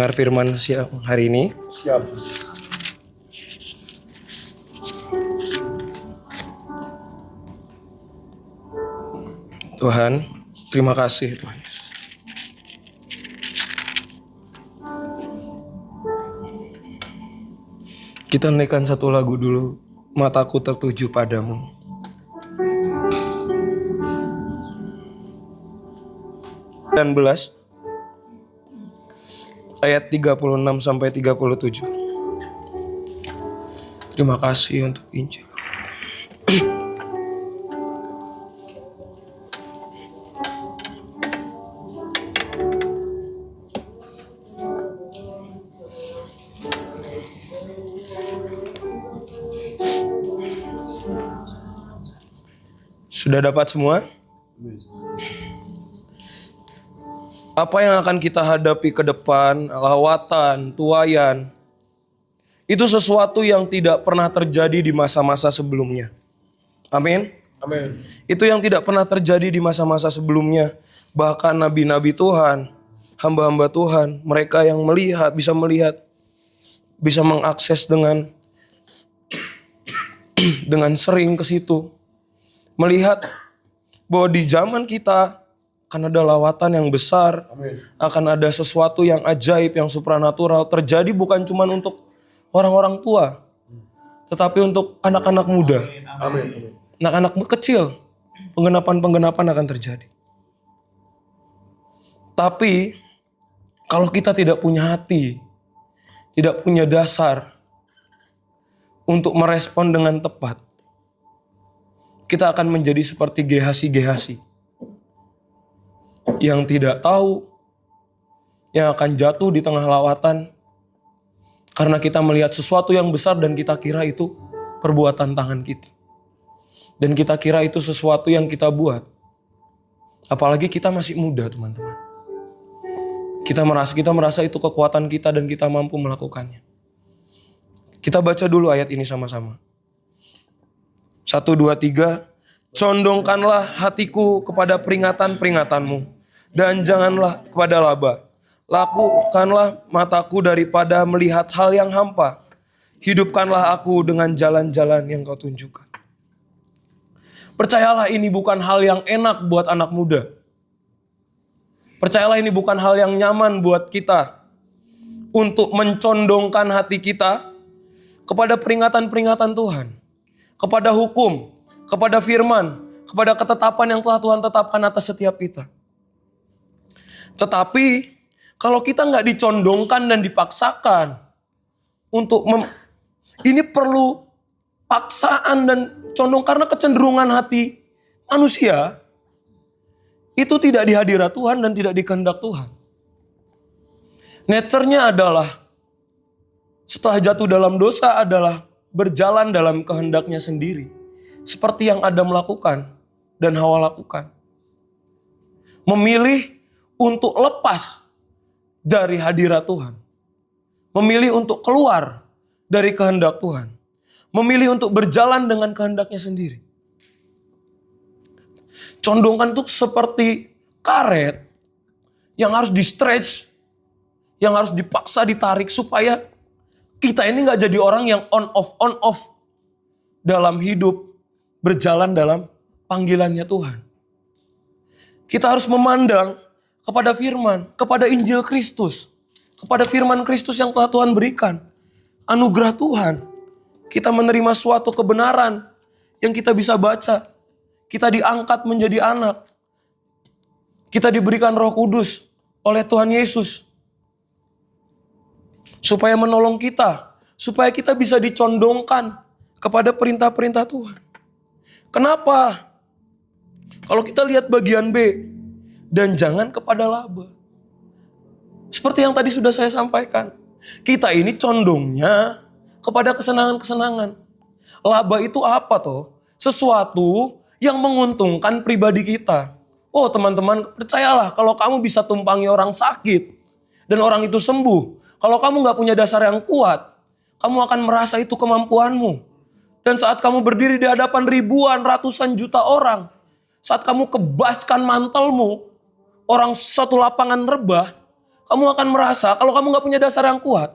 mendengar firman siang hari ini. Siap. Tuhan, terima kasih Tuhan Yesus. Kita naikkan satu lagu dulu, Mataku Tertuju Padamu. Dan 11 ayat 36 sampai 37. Terima kasih untuk Injil. Sudah dapat semua? Apa yang akan kita hadapi ke depan, lawatan, tuayan, itu sesuatu yang tidak pernah terjadi di masa-masa sebelumnya. Amin. Amin. Itu yang tidak pernah terjadi di masa-masa sebelumnya. Bahkan nabi-nabi Tuhan, hamba-hamba Tuhan, mereka yang bisa melihat, bisa mengakses dengan sering ke situ. Melihat bahwa di zaman kita akan ada lawatan yang besar, Amin. akan ada sesuatu yang ajaib, yang supranatural terjadi bukan cuma untuk orang-orang tua, tetapi untuk anak-anak muda, Amin. anak-anak kecil, penggenapan akan terjadi. Tapi kalau kita tidak punya hati, tidak punya dasar untuk merespon dengan tepat, kita akan menjadi seperti Gehasi yang tidak tahu, yang akan jatuh di tengah lawatan karena kita melihat sesuatu yang besar dan kita kira itu perbuatan tangan kita. Dan kita kira itu sesuatu yang kita buat. Apalagi kita masih muda, teman-teman. Kita merasa itu kekuatan kita dan kita mampu melakukannya. Kita baca dulu ayat ini sama-sama. 1, 2, 3. Condongkanlah hatiku kepada peringatan-peringatanmu, dan janganlah kepada laba. Lakukanlah mataku daripada melihat hal yang hampa. Hidupkanlah aku dengan jalan-jalan yang kau tunjukkan. Percayalah ini bukan hal yang enak buat anak muda. Percayalah ini bukan hal yang nyaman buat kita untuk mencondongkan hati kita kepada peringatan-peringatan Tuhan, kepada hukum, kepada firman, kepada ketetapan yang telah Tuhan tetapkan atas setiap kita. Tetapi kalau kita nggak dicondongkan dan dipaksakan untuk ini perlu paksaan dan condong, karena kecenderungan hati manusia itu tidak di hadirat Tuhan dan tidak di kehendak Tuhan. Nature-nya adalah setelah jatuh dalam dosa adalah berjalan dalam kehendaknya sendiri. Seperti yang Adam lakukan dan Hawa lakukan. Memilih untuk lepas dari hadirat Tuhan. Memilih untuk keluar dari kehendak Tuhan. Memilih untuk berjalan dengan kehendaknya sendiri. Condongkan itu seperti karet yang harus di-stretch, yang harus dipaksa ditarik supaya kita ini gak jadi orang yang on off dalam hidup, berjalan dalam panggilannya Tuhan. Kita harus memandang kepada firman, kepada Injil Kristus, kepada firman Kristus yang telah Tuhan berikan. Anugerah Tuhan, kita menerima suatu kebenaran yang kita bisa baca. Kita diangkat menjadi anak. Kita diberikan Roh Kudus oleh Tuhan Yesus supaya menolong kita, supaya kita bisa dicondongkan kepada perintah-perintah Tuhan. Kenapa? Kalau kita lihat bagian B, dan jangan kepada laba. Seperti yang tadi sudah saya sampaikan, kita ini condongnya kepada kesenangan-kesenangan. Laba itu apa toh? Sesuatu yang menguntungkan pribadi kita. Oh teman-teman, percayalah kalau kamu bisa tumpangi orang sakit dan orang itu sembuh. Kalau kamu gak punya dasar yang kuat, kamu akan merasa itu kemampuanmu. Dan saat kamu berdiri di hadapan ribuan, ratusan juta orang, saat kamu kebaskan mantelmu, orang satu lapangan rebah, Kamu akan merasa kalau kamu gak punya dasar yang kuat,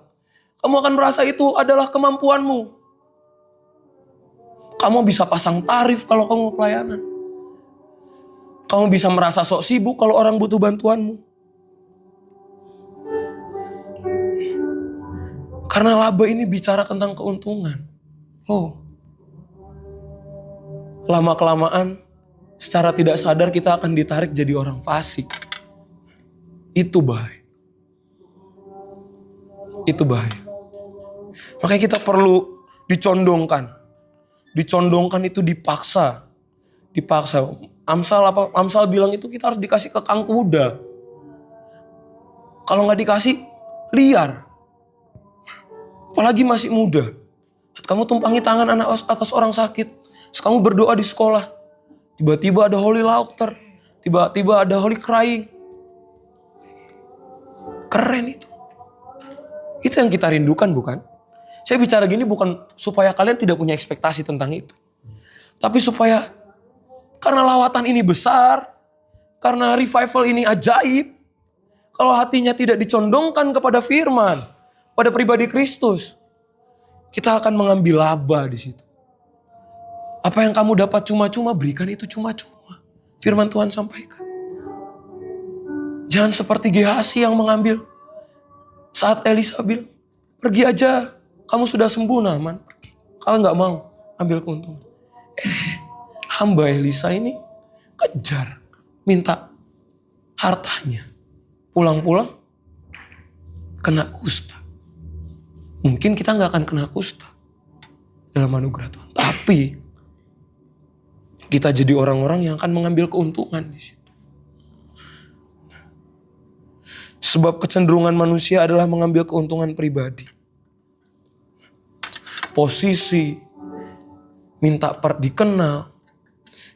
kamu akan merasa itu adalah kemampuanmu. Kamu bisa pasang tarif kalau kamu pelayanan. Kamu bisa merasa sok sibuk kalau orang butuh bantuanmu. Karena laba ini bicara tentang keuntungan. Lama-kelamaan secara tidak sadar kita akan ditarik jadi orang fasik. Itu bahaya. Itu bahaya. Makanya kita perlu dicondongkan. Dicondongkan itu dipaksa. Dipaksa. Amsal bilang itu kita harus dikasih kekang kuda. Kalau gak dikasih, liar. Apalagi masih muda. Kamu tumpangi tangan anak atas orang sakit. Terus kamu berdoa di sekolah. Tiba-tiba ada holy laughter. Tiba-tiba ada holy crying. Keren itu. Itu yang kita rindukan, bukan? Saya bicara gini bukan supaya kalian tidak punya ekspektasi tentang itu. Tapi supaya karena lawatan ini besar, karena revival ini ajaib, kalau hatinya tidak dicondongkan kepada firman, pada pribadi Kristus, kita akan mengambil laba di situ. Apa yang kamu dapat cuma-cuma, berikan itu cuma-cuma. Firman Tuhan sampaikan. Jangan seperti Gehazi yang mengambil. Saat Elisa bilang, pergi aja, kamu sudah sembuh Naaman, pergi. Kalau gak mau, ambil keuntungan. Hamba Elisa ini kejar, minta hartanya. Pulang-pulang, kena kusta. Mungkin kita gak akan kena kusta dalam anugerah Tuhan. Tapi, kita jadi orang-orang yang akan mengambil keuntungan di situ. Sebab kecenderungan manusia adalah mengambil keuntungan pribadi. Posisi, minta dikenal,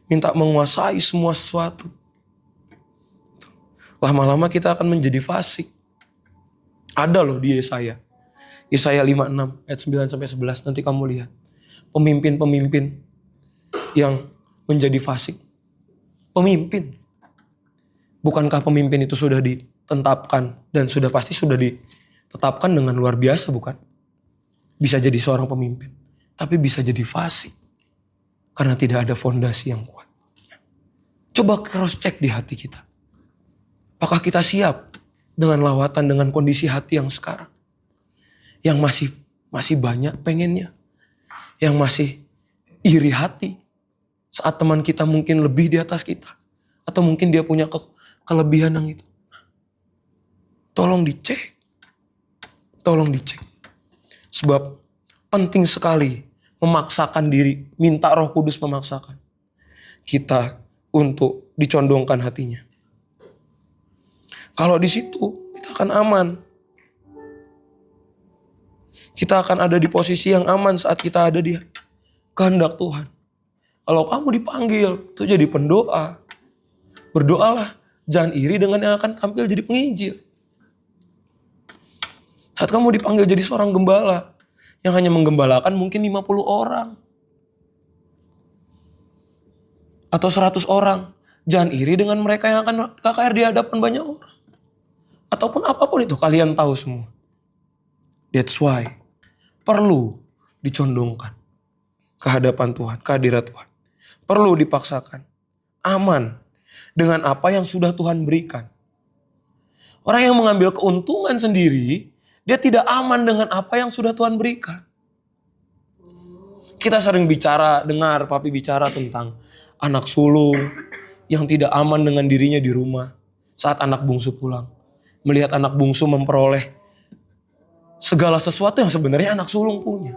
minta menguasai semua sesuatu. Lama-lama kita akan menjadi fasik. Ada loh di Yesaya. Yesaya 56 ayat 9-11, nanti kamu lihat. Pemimpin-pemimpin yang menjadi fasik. Pemimpin. Bukankah pemimpin itu sudah ditetapkan dan pasti sudah ditetapkan dengan luar biasa, bukan? Bisa jadi seorang pemimpin, tapi bisa jadi fasik karena tidak ada fondasi yang kuat. Coba cross check di hati kita. Apakah kita siap dengan lawatan, dengan kondisi hati yang sekarang? Yang masih banyak pengennya. Yang masih iri hati. Saat teman kita mungkin lebih di atas kita. Atau mungkin dia punya kelebihan yang itu. Tolong dicek. Tolong dicek. Sebab penting sekali memaksakan diri. Minta Roh Kudus memaksakan kita untuk dicondongkan hatinya. Kalau di situ kita akan aman. Kita akan ada di posisi yang aman saat kita ada di kehendak Tuhan. Kalau kamu dipanggil, itu jadi pendoa. Berdoalah, jangan iri dengan yang akan tampil jadi penginjil. Saat kamu dipanggil jadi seorang gembala, yang hanya menggembalakan mungkin 50 orang. Atau 100 orang. Jangan iri dengan mereka yang akan KKR di hadapan banyak orang. Ataupun apapun itu, kalian tahu semua. That's why perlu dicondongkan ke hadapan Tuhan, ke hadirat Tuhan. Perlu dipaksakan. Aman dengan apa yang sudah Tuhan berikan. Orang yang mengambil keuntungan sendiri, dia tidak aman dengan apa yang sudah Tuhan berikan. Kita sering dengar papi bicara tentang anak sulung yang tidak aman dengan dirinya di rumah saat anak bungsu pulang. Melihat anak bungsu memperoleh segala sesuatu yang sebenarnya anak sulung punya.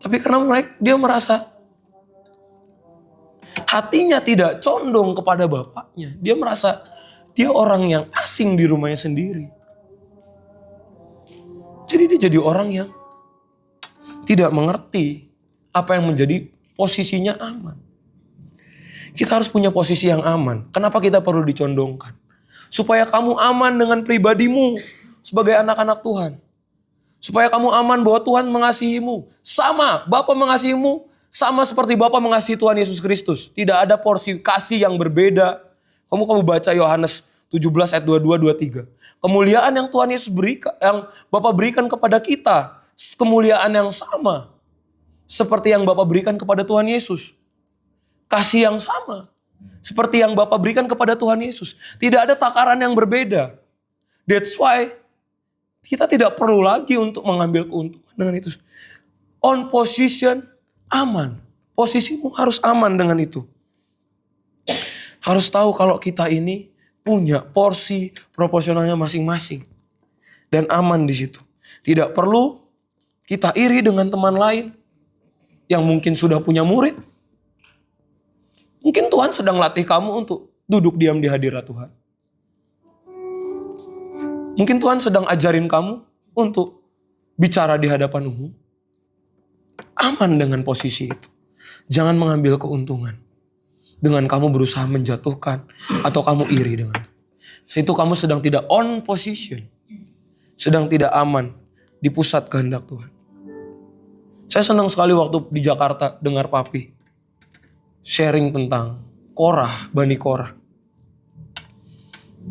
Tapi karena dia merasa hatinya tidak condong kepada bapaknya. Dia merasa dia orang yang asing di rumahnya sendiri. Jadi dia jadi orang yang tidak mengerti apa yang menjadi posisinya aman. Kita harus punya posisi yang aman. Kenapa kita perlu dicondongkan? Supaya kamu aman dengan pribadimu sebagai anak-anak Tuhan. Supaya kamu aman bahwa Tuhan mengasihimu. Sama, Bapa mengasihimu sama seperti Bapa mengasihi Tuhan Yesus Kristus. Tidak ada porsi kasih yang berbeda. Kamu baca Yohanes 17 ayat 22-23. Kemuliaan yang Tuhan Yesus berikan, yang Bapa berikan kepada kita, kemuliaan yang sama seperti yang Bapa berikan kepada Tuhan Yesus. Kasih yang sama seperti yang Bapa berikan kepada Tuhan Yesus. Tidak ada takaran yang berbeda. That's why kita tidak perlu lagi untuk mengambil keuntungan dengan itu. On position, aman. Posisimu harus aman dengan itu. Harus tahu kalau kita ini punya porsi proporsionalnya masing-masing. Dan aman di situ. Tidak perlu kita iri dengan teman lain yang mungkin sudah punya murid. Mungkin Tuhan sedang latih kamu untuk duduk diam di hadirat Tuhan. Mungkin Tuhan sedang ajarin kamu untuk bicara di hadapan umum. Aman dengan posisi itu. Jangan mengambil keuntungan dengan kamu berusaha menjatuhkan atau kamu iri dengan. Itu kamu sedang tidak on position. Sedang tidak aman di pusat kehendak Tuhan. Saya senang sekali waktu di Jakarta dengar Papi sharing tentang Korah, Bani Korah.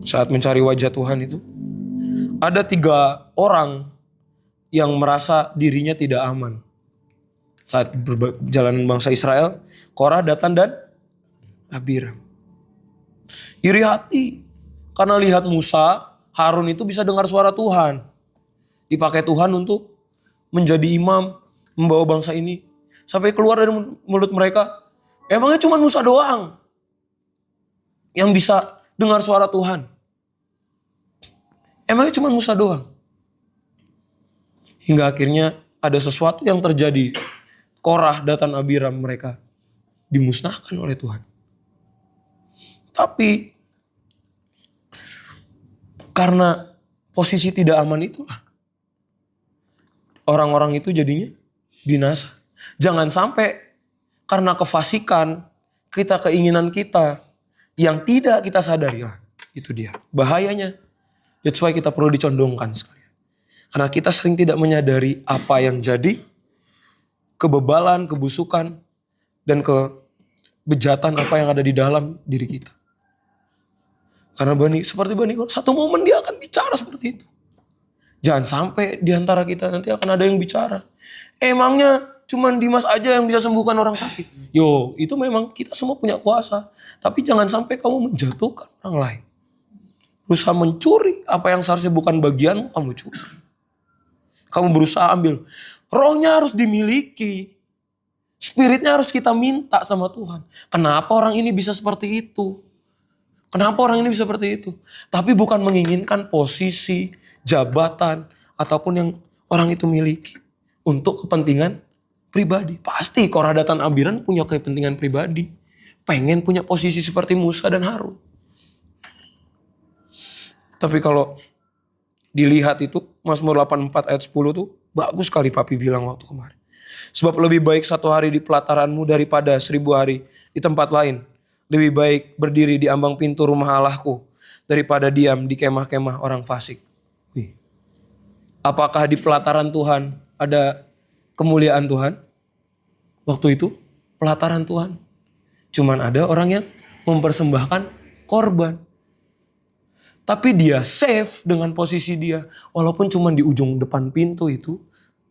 Saat mencari wajah Tuhan itu, ada 3 orang yang merasa dirinya tidak aman. Saat perjalanan bangsa Israel, Korah, Datan, dan Abiram. Iri hati karena lihat Musa, Harun itu bisa dengar suara Tuhan. Dipakai Tuhan untuk menjadi imam, membawa bangsa ini. Sampai keluar dari mulut mereka, emangnya cuma Musa doang yang bisa dengar suara Tuhan. Emangnya cuma Musa doang. Hingga akhirnya ada sesuatu yang terjadi. Korah, Datan, Abiram mereka dimusnahkan oleh Tuhan. Tapi karena posisi tidak aman itulah, orang-orang itu jadinya binasa. Jangan sampai karena kefasikan kita, keinginan kita yang tidak kita sadari. Itu dia bahayanya. That's why kita perlu dicondongkan sekali. Karena kita sering tidak menyadari apa yang jadi, kebebalan, kebusukan, dan kebejatan apa yang ada di dalam diri kita. Karena seperti Bani Korah, satu momen dia akan bicara seperti itu. Jangan sampai di antara kita nanti akan ada yang bicara. Emangnya cuman Dimas aja yang bisa sembuhkan orang sakit. Yo, itu memang kita semua punya kuasa. Tapi jangan sampai kamu menjatuhkan orang lain. Berusaha mencuri apa yang seharusnya bukan bagianmu, kamu curi. Kamu berusaha ambil. Rohnya harus dimiliki. Spiritnya harus kita minta sama Tuhan. Kenapa orang ini bisa seperti itu? Kenapa orang ini bisa seperti itu? Tapi bukan menginginkan posisi, jabatan, ataupun yang orang itu miliki. Untuk kepentingan pribadi. Pasti Korah, Datan, Abiram punya kepentingan pribadi. Pengen punya posisi seperti Musa dan Harun. Tapi kalau dilihat itu, Mazmur 84 ayat 10 tuh bagus sekali Papi bilang waktu kemarin. Sebab lebih baik 1 hari di pelataranmu daripada 1000 hari di tempat lain. Lebih baik berdiri di ambang pintu rumah Allahku daripada diam di kemah-kemah orang fasik. Wih. Apakah di pelataran Tuhan ada kemuliaan Tuhan? Waktu itu pelataran Tuhan. Cuman ada orang yang mempersembahkan korban. Tapi dia safe dengan posisi dia. Walaupun cuma di ujung depan pintu itu,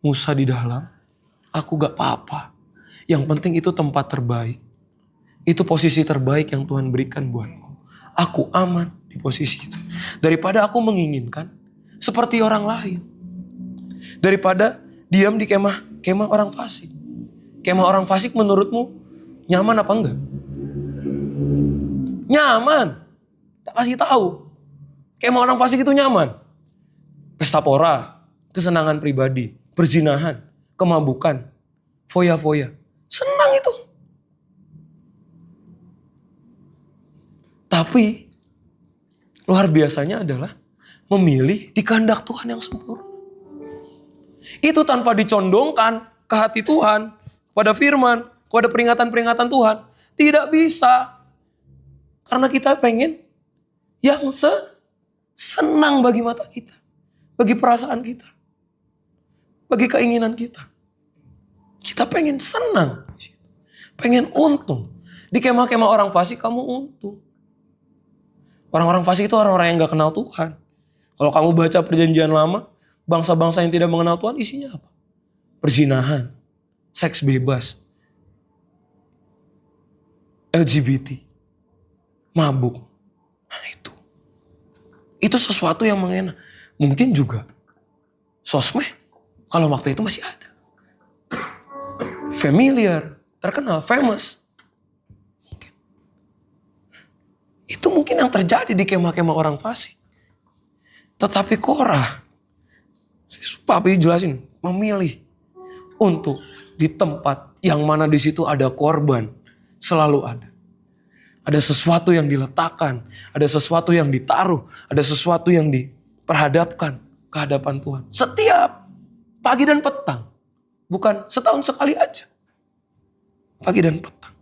Musa di dalam, aku gak apa-apa. Yang penting itu tempat terbaik. Itu posisi terbaik yang Tuhan berikan buatku. Aku aman di posisi itu. Daripada aku menginginkan seperti orang lain. Daripada diam di kemah orang fasik. Kemah orang fasik menurutmu nyaman apa enggak? Nyaman. Tak kasih tahu. Kemah orang fasik itu nyaman. Pesta pora, kesenangan pribadi, perzinahan, kemabukan, foya-foya. Senang itu. Tapi luar biasanya adalah memilih di kehendak Tuhan yang sempurna. Itu tanpa dicondongkan ke hati Tuhan, kepada firman, kepada peringatan-peringatan Tuhan. Tidak bisa. Karena kita pengen yang senang bagi mata kita. Bagi perasaan kita. Bagi keinginan kita. Kita pengen senang. Pengen untung. Di kemah-kemah orang fasik kamu untung. Orang-orang fasik itu orang-orang yang gak kenal Tuhan. Kalau kamu baca perjanjian lama, bangsa-bangsa yang tidak mengenal Tuhan isinya apa? Perzinahan, seks bebas, LGBT, mabuk. Nah itu sesuatu yang mengena. Mungkin juga sosmed, kalau waktu itu masih ada. Familiar, terkenal, famous. Itu mungkin yang terjadi di kemah-kemah orang fasik. Tetapi Korah, Papi jelasin, memilih untuk di tempat yang mana di situ ada korban, selalu ada. Ada sesuatu yang diletakkan, ada sesuatu yang ditaruh, ada sesuatu yang diperhadapkan ke hadapan Tuhan. Setiap pagi dan petang, bukan setahun sekali aja. Pagi dan petang.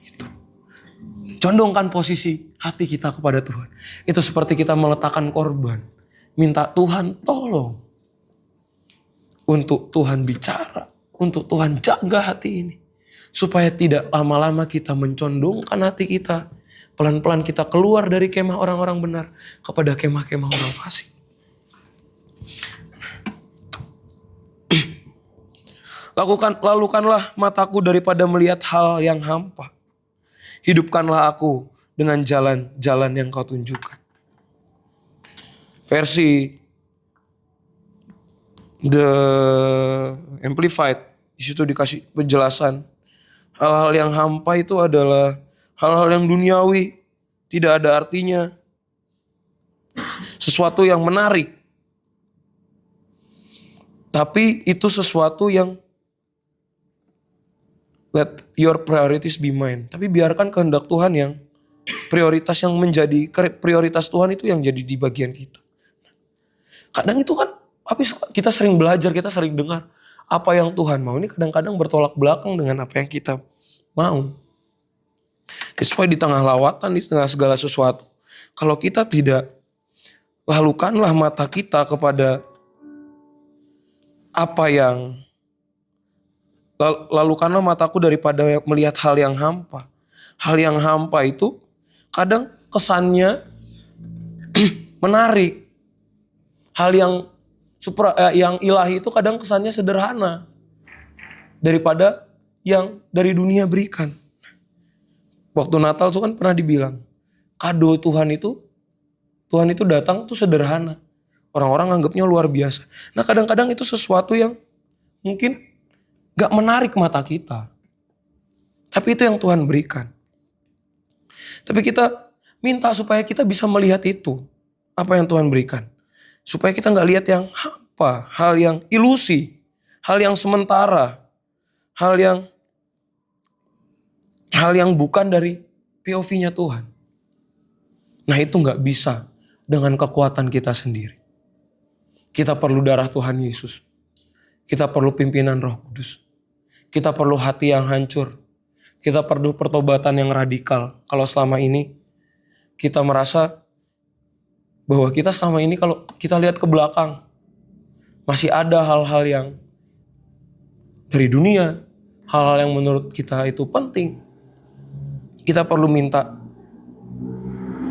Itu. Condongkan posisi hati kita kepada Tuhan. Itu seperti kita meletakkan korban. Minta Tuhan tolong. Untuk Tuhan bicara. Untuk Tuhan jaga hati ini. Supaya tidak lama-lama kita mencondongkan hati kita. Pelan-pelan kita keluar dari kemah orang-orang benar. Kepada kemah-kemah orang fasik. Lalukanlah mataku daripada melihat hal yang hampa. Hidupkanlah aku dengan jalan-jalan yang kau tunjukkan. Versi The Amplified, di situ dikasih penjelasan. Hal-hal yang hampa itu adalah hal-hal yang duniawi, tidak ada artinya. Sesuatu yang menarik. Tapi itu sesuatu yang let your priorities be mine. Tapi biarkan kehendak Tuhan yang prioritas yang menjadi prioritas Tuhan itu yang jadi di bagian kita. Kadang itu kan, tapi kita sering belajar, kita sering dengar apa yang Tuhan mau. Ini kadang-kadang bertolak belakang dengan apa yang kita mau. That's why di tengah lawatan, di tengah segala sesuatu, kalau kita tidak lalukanlah mata kita kepada apa yang lalukanlah mataku daripada melihat hal yang hampa. Hal yang hampa itu kadang kesannya menarik. Hal yang ilahi itu kadang kesannya sederhana daripada yang dari dunia berikan. Waktu Natal itu kan pernah dibilang, kado Tuhan itu datang tuh sederhana. Orang-orang anggapnya luar biasa. Nah kadang-kadang itu sesuatu yang mungkin gak menarik mata kita. Tapi itu yang Tuhan berikan. Tapi kita minta supaya kita bisa melihat itu. Apa yang Tuhan berikan. Supaya kita gak lihat yang hampa. Hal yang ilusi. Hal yang sementara. Hal yang bukan dari POV-nya Tuhan. Nah itu gak bisa dengan kekuatan kita sendiri. Kita perlu darah Tuhan Yesus. Kita perlu pimpinan Roh Kudus. Kita perlu hati yang hancur. Kita perlu pertobatan yang radikal. Kalau selama ini kita merasa bahwa kita selama ini kalau kita lihat ke belakang masih ada hal-hal yang dari dunia, hal-hal yang menurut kita itu penting. Kita perlu minta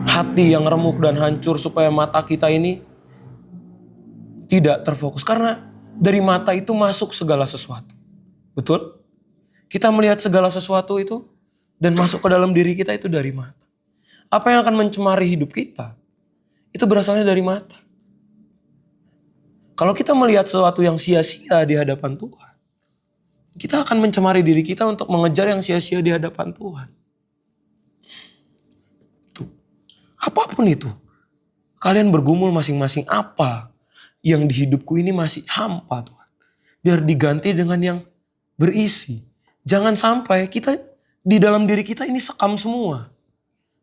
hati yang remuk dan hancur supaya mata kita ini tidak terfokus. Karena dari mata itu masuk segala sesuatu. Betul? Kita melihat segala sesuatu itu dan masuk ke dalam diri kita itu dari mata. Apa yang akan mencemari hidup kita? Itu berasalnya dari mata. Kalau kita melihat sesuatu yang sia-sia di hadapan Tuhan, kita akan mencemari diri kita untuk mengejar yang sia-sia di hadapan Tuhan. Tuh. Apapun itu. Kalian bergumul masing-masing apa yang di hidupku ini masih hampa Tuhan. Biar diganti dengan yang berisi. Jangan sampai kita di dalam diri kita ini sekam semua.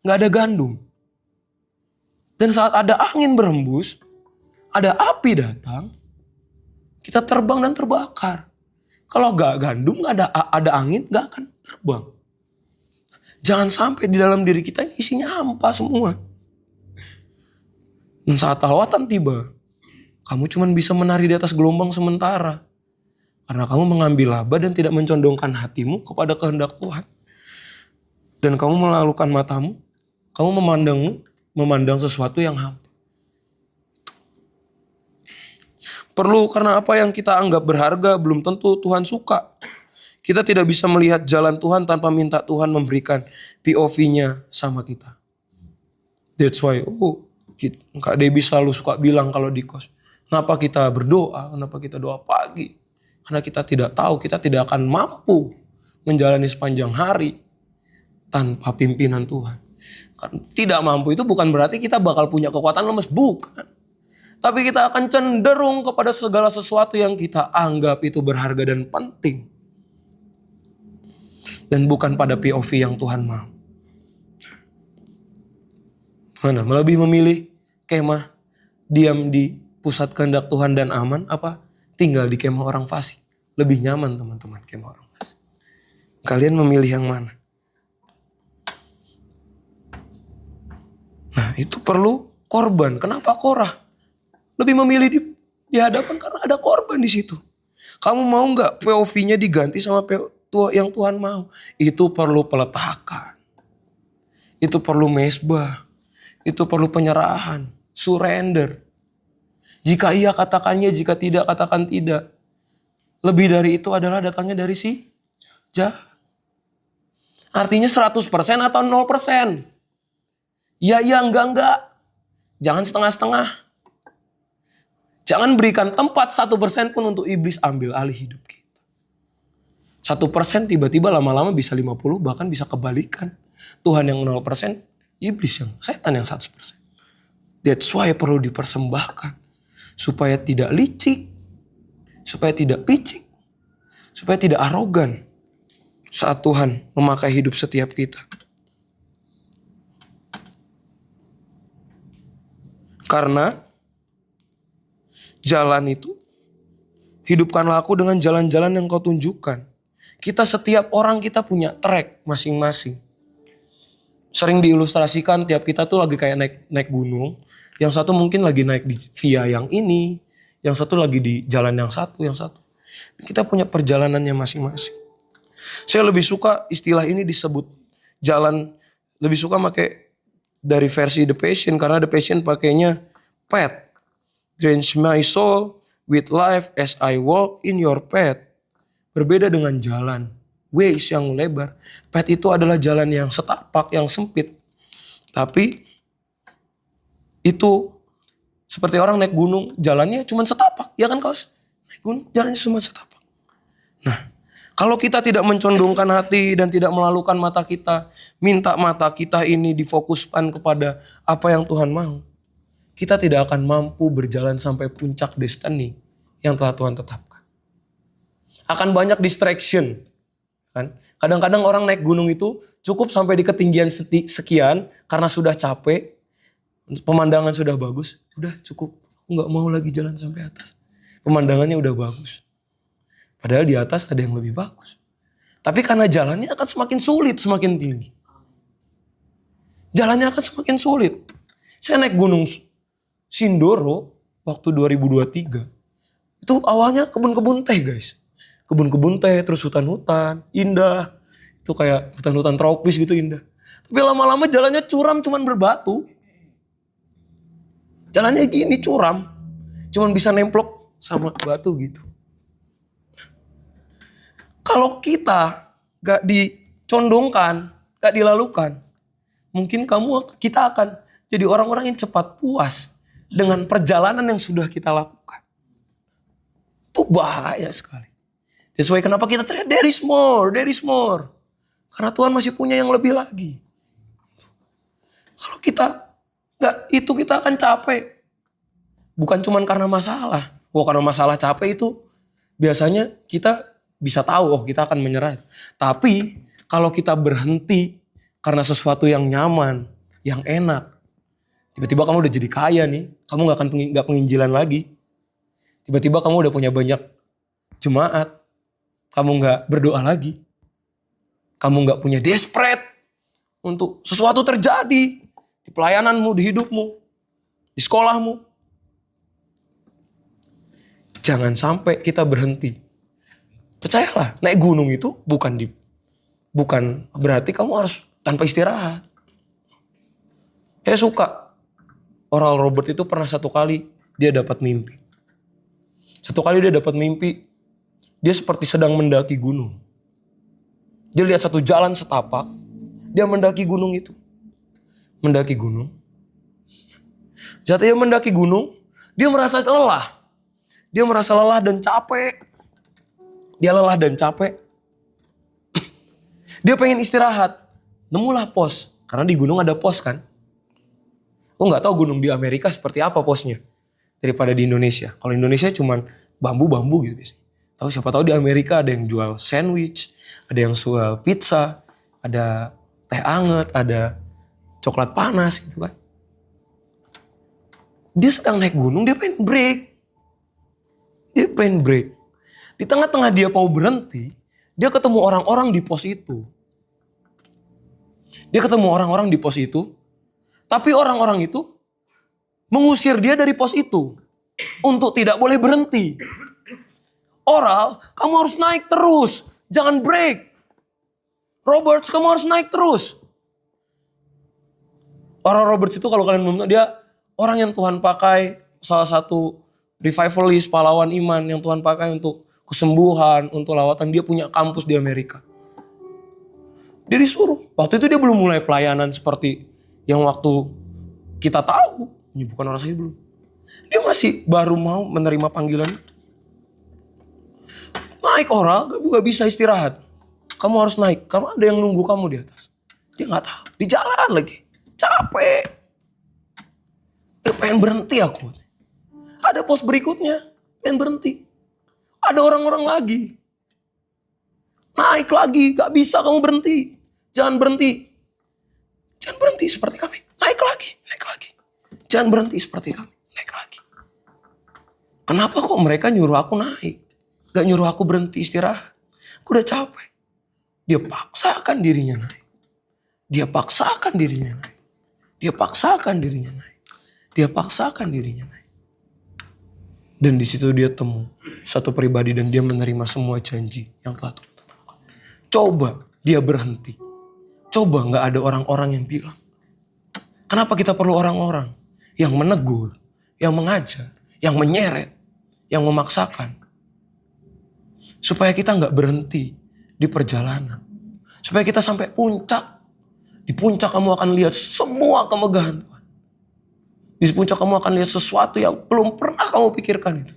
Gak ada gandum. Dan saat ada angin berhembus, ada api datang, kita terbang dan terbakar. Kalau gak gandum, gak ada angin, gak akan terbang. Jangan sampai di dalam diri kita ini isinya hampa semua. Dan saat lawatan tiba, kamu cuma bisa menari di atas gelombang sementara. Karena kamu mengambil laba dan tidak mencondongkan hatimu kepada kehendak Tuhan. Dan kamu melalukan matamu Kamu memandang sesuatu yang hampa. Perlu, karena apa yang kita anggap berharga belum tentu Tuhan suka. Kita tidak bisa melihat jalan Tuhan tanpa minta Tuhan memberikan POV-nya sama kita. That's why, Kak Debbie selalu suka bilang kalau di kos, kenapa kita berdoa, kenapa kita doa pagi? Karena kita tidak tahu, kita tidak akan mampu menjalani sepanjang hari tanpa pimpinan Tuhan. Karena tidak mampu itu bukan berarti kita bakal punya kekuatan lemes, bukan. Tapi kita akan cenderung kepada segala sesuatu yang kita anggap itu berharga dan penting. Dan bukan pada POV yang Tuhan mau. Mana? Lebih memilih kemah diam di pusat kehendak Tuhan dan aman, apa tinggal di kemah orang fasik? Lebih nyaman teman-teman kemah orang fasik. Kalian memilih yang mana? Nah, itu perlu korban. Kenapa Korah lebih memilih di hadapan? Karena ada korban di situ. Kamu mau nggak POV-nya diganti sama yang Tuhan mau? Itu perlu peletakan. Itu perlu mesbah. Itu perlu penyerahan, surrender. Jika iya katakannya, jika tidak katakan tidak. Lebih dari itu adalah datangnya dari si jahat. Artinya 100% atau 0%. Ya, enggak. Jangan setengah-setengah. Jangan berikan tempat 1% pun untuk iblis ambil alih hidup kita. 1% tiba-tiba lama-lama bisa 50, bahkan bisa kebalikan. Tuhan yang 0%, iblis yang, setan yang 100%. That's why perlu dipersembahkan. Supaya tidak licik. Supaya tidak picik. Supaya tidak arogan. Saat Tuhan memakai hidup setiap kita. Karena jalan itu, hidupkanlah aku dengan jalan-jalan yang kau tunjukkan. Kita setiap orang kita punya track masing-masing. Sering diilustrasikan tiap kita tuh lagi kayak naik gunung. Yang satu mungkin lagi naik di via yang ini. Yang satu lagi di jalan yang satu. Kita punya perjalanannya masing-masing. Saya lebih suka istilah ini disebut jalan. Lebih suka pakai dari versi The Passion. Karena The Passion pakainya path. Drench my soul with life as I walk in your path. Berbeda dengan jalan. Ways yang lebar. Path itu adalah jalan yang setapak, yang sempit. Tapi itu seperti orang naik gunung, jalannya cuma setapak. Ya kan kaos? Naik gunung, jalannya cuma setapak. Nah, kalau kita tidak mencondongkan hati dan tidak melalukan mata kita, minta mata kita ini difokuskan kepada apa yang Tuhan mau, kita tidak akan mampu berjalan sampai puncak destiny yang telah Tuhan tetapkan. Akan banyak distraction. Kan? Kadang-kadang orang naik gunung itu cukup sampai di ketinggian sekian karena sudah capek, pemandangan sudah bagus, udah cukup, aku gak mau lagi jalan sampai atas. Pemandangannya udah bagus. Padahal di atas ada yang lebih bagus. Tapi karena jalannya akan semakin sulit, semakin tinggi. Jalannya akan semakin sulit. Saya naik gunung Sindoro waktu 2023. Itu awalnya kebun-kebun teh guys. Kebun-kebun teh, terus hutan-hutan, indah. Itu kayak hutan-hutan tropis gitu indah. Tapi lama-lama jalannya curam, cuman berbatu. Jalannya gini curam. Cuman bisa nemplok sama batu gitu. Kalau kita gak dicondongkan, gak dilalukan, mungkin kita akan jadi orang-orang yang cepat puas dengan perjalanan yang sudah kita lakukan. Itu bahaya sekali. That's why kenapa kita teriak, there is more. Karena Tuhan masih punya yang lebih lagi. Kalau kita gak itu, kita akan capek. Bukan cuma karena masalah. Karena masalah capek itu biasanya kita bisa tahu, kita akan menyerah. Tapi kalau kita berhenti karena sesuatu yang nyaman, yang enak. Tiba-tiba kamu udah jadi kaya nih, kamu gak penginjilan lagi. Tiba-tiba kamu udah punya banyak jemaat. Kamu gak berdoa lagi. Kamu gak punya desperate untuk sesuatu terjadi di pelayananmu, di hidupmu, di sekolahmu. Jangan sampai kita berhenti. Percayalah, naik gunung itu bukan berarti kamu harus tanpa istirahat. Saya suka. Oral Robert itu pernah satu kali dia dapat mimpi. Satu kali dia dapat mimpi, dia seperti sedang mendaki gunung. Dia lihat satu jalan setapak, dia mendaki gunung itu. Mendaki gunung. Saat dia mendaki gunung, dia merasa lelah. Dia merasa lelah dan capek. Dia lelah dan capek. Dia pengen istirahat. Nemulah pos. Karena di gunung ada pos kan. Oh nggak tahu gunung di Amerika seperti apa posnya. Daripada di Indonesia. Kalau Indonesia cuman bambu-bambu gitu biasanya. Siapa tahu di Amerika ada yang jual sandwich. Ada yang jual pizza. Ada teh anget. Ada coklat panas gitu kan. Dia sedang naik gunung, dia pengen break. Dia pengen break. Di tengah-tengah dia mau berhenti, dia ketemu orang-orang di pos itu. Dia ketemu orang-orang di pos itu, tapi orang-orang itu mengusir dia dari pos itu untuk tidak boleh berhenti. Oral, kamu harus naik terus, jangan break. Roberts, kamu harus naik terus. Oral Roberts itu kalau kalian belum tahu, dia orang yang Tuhan pakai, salah satu revivalist, pahlawan iman yang Tuhan pakai untuk kesembuhan, untuk lawatan. Dia punya kampus di Amerika. Dia disuruh. Waktu itu dia belum mulai pelayanan seperti yang waktu kita tahu. Ini bukan orang saya belum. Dia masih baru mau menerima panggilan itu. Naik Oral, kamu gak bisa istirahat. Kamu harus naik, karena ada yang nunggu kamu di atas. Dia gak tahu. Di jalan lagi. Capek. Dia pengen berhenti aku. Ada pos berikutnya, pengen berhenti. Ada orang-orang lagi. Naik lagi, gak bisa kamu berhenti. Jangan berhenti. Jangan berhenti seperti kami. Naik lagi, naik lagi. Jangan berhenti seperti kami, naik lagi. Kenapa kok mereka nyuruh aku naik? Gak nyuruh aku berhenti istirahat. Aku udah capek. Dia paksakan dirinya naik. Dia paksakan dirinya naik. Dia paksakan dirinya naik. Dia paksakan dirinya naik. Dan di situ dia temu satu pribadi dan dia menerima semua janji yang telah Tuhan tetapkan. Coba dia berhenti. Coba gak ada orang-orang yang bilang. Kenapa kita perlu orang-orang yang menegur, yang mengajar, yang menyeret, yang memaksakan. Supaya kita gak berhenti di perjalanan. Supaya kita sampai puncak. Di puncak kamu akan lihat semua kemegahan Tuhan. Di puncak kamu akan lihat sesuatu yang belum pernah kamu pikirkan itu.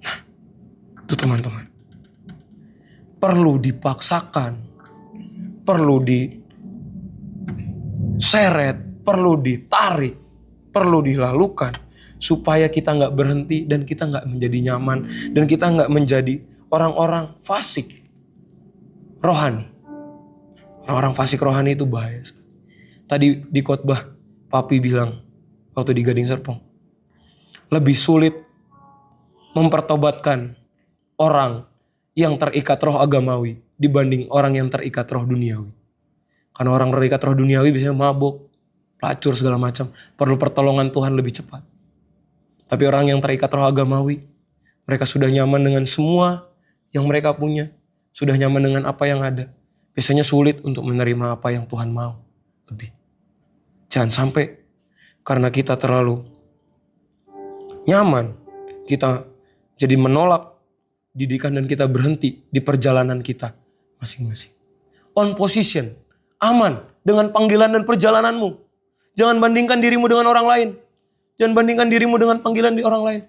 Nah, itu teman-teman. Perlu dipaksakan. Perlu diseret. Perlu ditarik. Perlu dilalukan. Supaya kita gak berhenti dan kita gak menjadi nyaman. Dan kita gak menjadi orang-orang fasik rohani. Orang-orang fasik rohani itu bahaya. Tadi di khotbah Papi bilang waktu di Gading Serpong, lebih sulit mempertobatkan orang yang terikat roh agamawi dibanding orang yang terikat roh duniawi. Karena orang terikat roh duniawi biasanya mabuk, pelacur segala macam, perlu pertolongan Tuhan lebih cepat. Tapi orang yang terikat roh agamawi, mereka sudah nyaman dengan semua yang mereka punya, sudah nyaman dengan apa yang ada. Biasanya sulit untuk menerima apa yang Tuhan mau lebih. Jangan sampai karena kita terlalu nyaman, kita jadi menolak didikan dan kita berhenti di perjalanan kita masing-masing. On position, aman dengan panggilan dan perjalananmu. Jangan bandingkan dirimu dengan orang lain. Jangan bandingkan dirimu dengan panggilan di orang lain.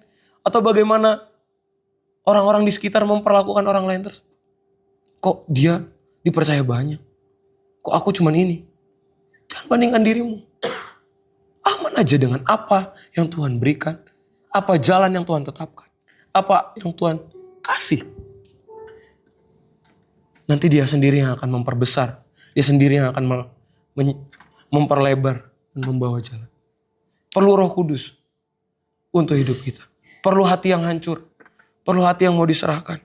Atau bagaimana orang-orang di sekitar memperlakukan orang lain tersebut. Kok dia dipercaya banyak? Kok aku cuman ini? Jangan bandingkan dirimu. Aman aja dengan apa yang Tuhan berikan. Apa jalan yang Tuhan tetapkan. Apa yang Tuhan kasih. Nanti dia sendiri yang akan memperbesar. Dia sendiri yang akan memperlebar dan membawa jalan. Perlu Roh Kudus untuk hidup kita. Perlu hati yang hancur. Perlu hati yang mau diserahkan.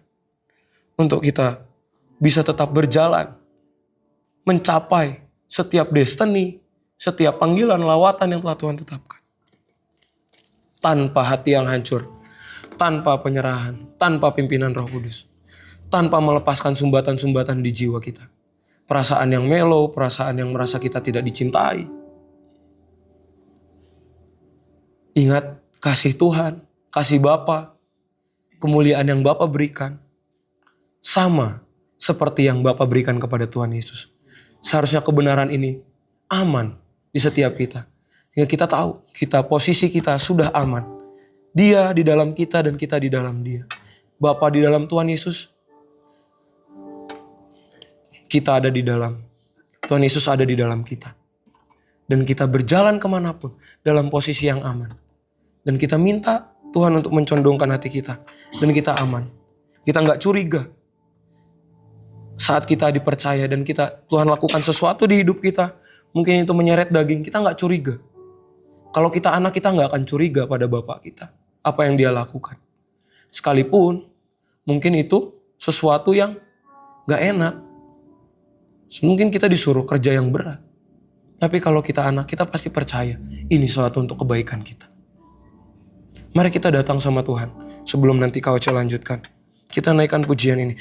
Untuk kita bisa tetap berjalan. Mencapai setiap destiny. Setiap panggilan lawatan yang telah Tuhan tetapkan. Tanpa hati yang hancur. Tanpa penyerahan. Tanpa pimpinan Roh Kudus. Tanpa melepaskan sumbatan-sumbatan di jiwa kita. Perasaan yang melo. Perasaan yang merasa kita tidak dicintai. Ingat kasih Tuhan, kasih Bapa, kemuliaan yang Bapa berikan sama seperti yang Bapa berikan kepada Tuhan Yesus. Seharusnya kebenaran ini aman di setiap kita. Hingga kita tahu, posisi kita sudah aman. Dia di dalam kita dan kita di dalam Dia. Bapa di dalam Tuhan Yesus, kita ada di dalam. Tuhan Yesus ada di dalam kita. Dan kita berjalan kemanapun dalam posisi yang aman. Dan kita minta Tuhan untuk mencondongkan hati kita. Dan kita aman. Kita gak curiga. Saat kita dipercaya dan Tuhan lakukan sesuatu di hidup kita. Mungkin itu menyeret daging, kita gak curiga. Kalau kita anak, kita gak akan curiga pada Bapak kita. Apa yang Dia lakukan. Sekalipun mungkin itu sesuatu yang gak enak. Mungkin kita disuruh kerja yang berat. Tapi kalau kita anak, kita pasti percaya ini suatu untuk kebaikan kita. Mari kita datang sama Tuhan. Sebelum nanti Kak Oce lanjutkan. Kita naikkan pujian ini.